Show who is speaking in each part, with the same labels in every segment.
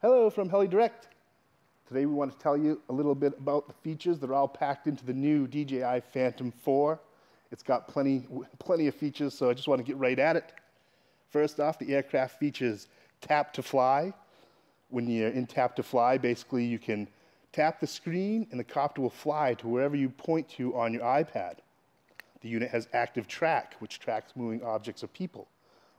Speaker 1: Hello from HeliDirect. Today we want to tell you a little bit about the features that are all packed into the new DJI Phantom4. It's got plenty of features, so I just want to get right at it. First off, the aircraft features tap to fly. When you're in tap to fly, basically you can tap the screen and the copter will fly to wherever you point to on your iPad. The unit has active track, which tracks moving objects or people.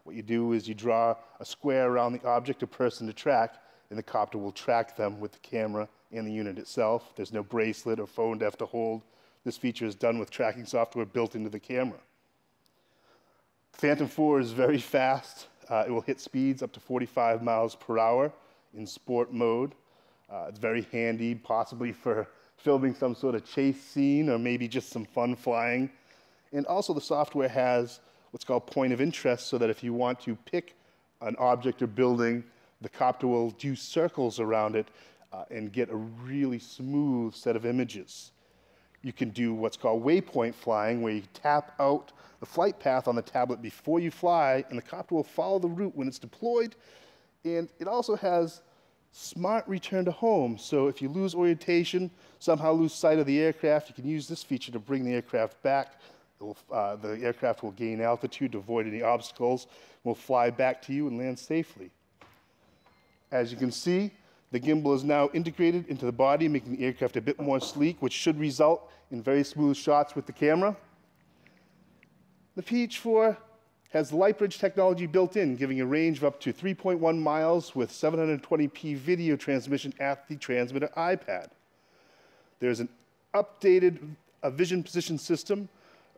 Speaker 1: What you do is you draw a square around the object or person to track, and the copter will track them with the camera and the unit itself. There's no bracelet or phone to have to hold. This feature is done with tracking software built into the camera. Phantom 4 is very fast. It will hit speeds up to 45 miles per hour in sport mode. It's very handy, possibly for filming some sort of chase scene or maybe just some fun flying. And also the software has what's called point of interest, so that if you want to pick an object or building, the copter will do circles around it and get a really smooth set of images. You can do what's called waypoint flying, where you tap out the flight path on the tablet before you fly, and the copter will follow the route when it's deployed. And it also has smart return to home. So if you lose orientation, somehow lose sight of the aircraft, you can use this feature to bring the aircraft back. The aircraft will gain altitude to avoid any obstacles, will fly back to you and land safely. As you can see, the gimbal is now integrated into the body, making the aircraft a bit more sleek, which should result in very smooth shots with the camera. The PH4 has light bridge technology built in, giving a range of up to 3.1 miles with 720p video transmission at the transmitter iPad. There's an updated vision position system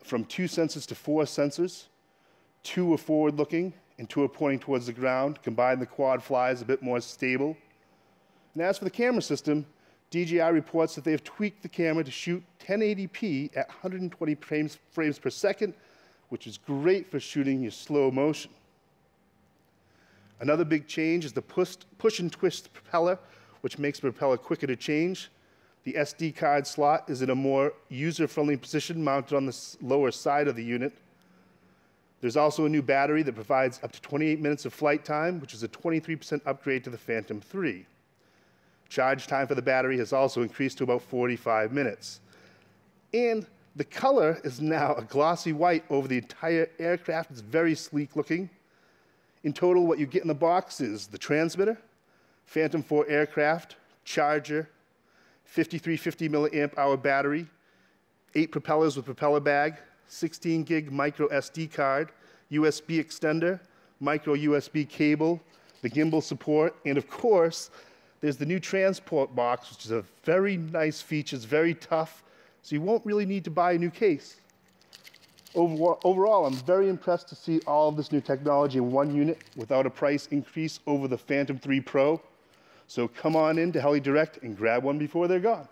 Speaker 1: from 2 sensors to 4 sensors. 2 are forward-looking and 2 are pointing towards the ground. Combined, the quad flies a bit more stable. And as for the camera system, DJI reports that they have tweaked the camera to shoot 1080p at 120 frames per second, which is great for shooting your slow motion. Another big change is the push and twist propeller, which makes the propeller quicker to change. The SD card slot is in a more user-friendly position, mounted on the lower side of the unit. There's also a new battery that provides up to 28 minutes of flight time, which is a 23% upgrade to the Phantom 3. Charge time for the battery has also increased to about 45 minutes. And the color is now a glossy white over the entire aircraft. It's very sleek looking. In total, what you get in the box is the transmitter, Phantom 4 aircraft, charger, 5350 milliamp hour battery, 8 propellers with propeller bag, 16 gig micro SD card, USB extender, micro USB cable, the gimbal support, and of course, there's the new transport box, which is a very nice feature. It's very tough, so you won't really need to buy a new case. Overall, I'm very impressed to see all of this new technology in one unit without a price increase over the Phantom 3 Pro. So come on in to HeliDirect and grab one before they're gone.